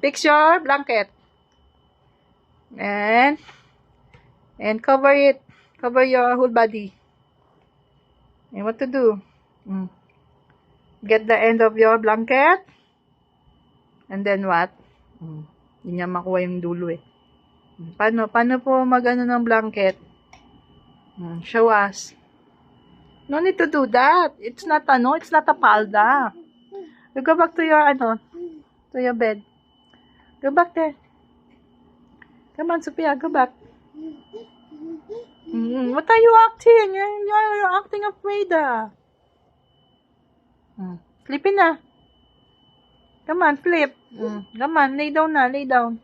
Fix your blanket. And cover it. Cover your whole body. And what to do? Get the end of your blanket. And then what? Hindi niya makuha yung dulo eh. Paano po magano ng blanket? Show us. No need to do that. It's not a palda. You go back to your to your bed. Go back there. Come on, Sophia, go back. What are you acting? You're acting afraid Sleeping na. Come on, flip. Come on, lay down na, lay down.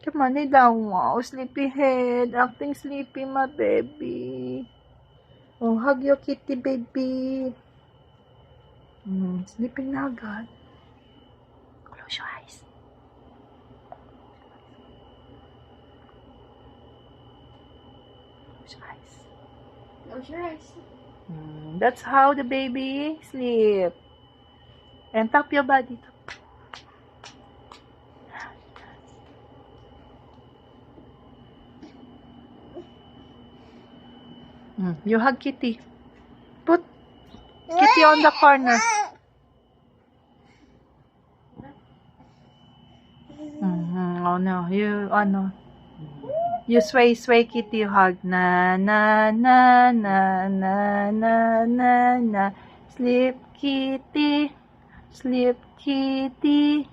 Come on, lay down. Wow, sleepy head. Acting sleepy, my baby. Oh, hug your kitty, baby. Sleeping na agad. Close your eyes. Close your eyes. Close your eyes. That's how the baby sleep. And tap your body. You hug Kitty. Put Kitty on the corner. Oh no, you sway Kitty, hug. Na na na na na na na na. Sleep Kitty. Sleep Kitty.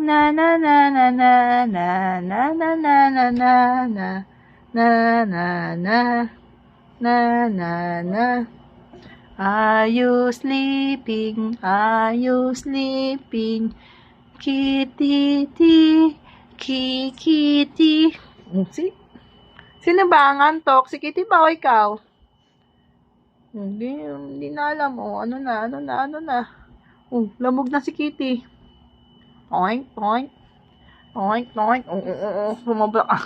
Na na na na na na na na na na na na na na na. Na na na. Are you sleeping? Are you sleeping? Kitty, Kitty. See? Sino ba ang antok? Si Kitty ba o ikaw? Hindi na alam. Ano na. Lamog na si Kitty. Oink, oink. Oink, oink. Sumabla ka.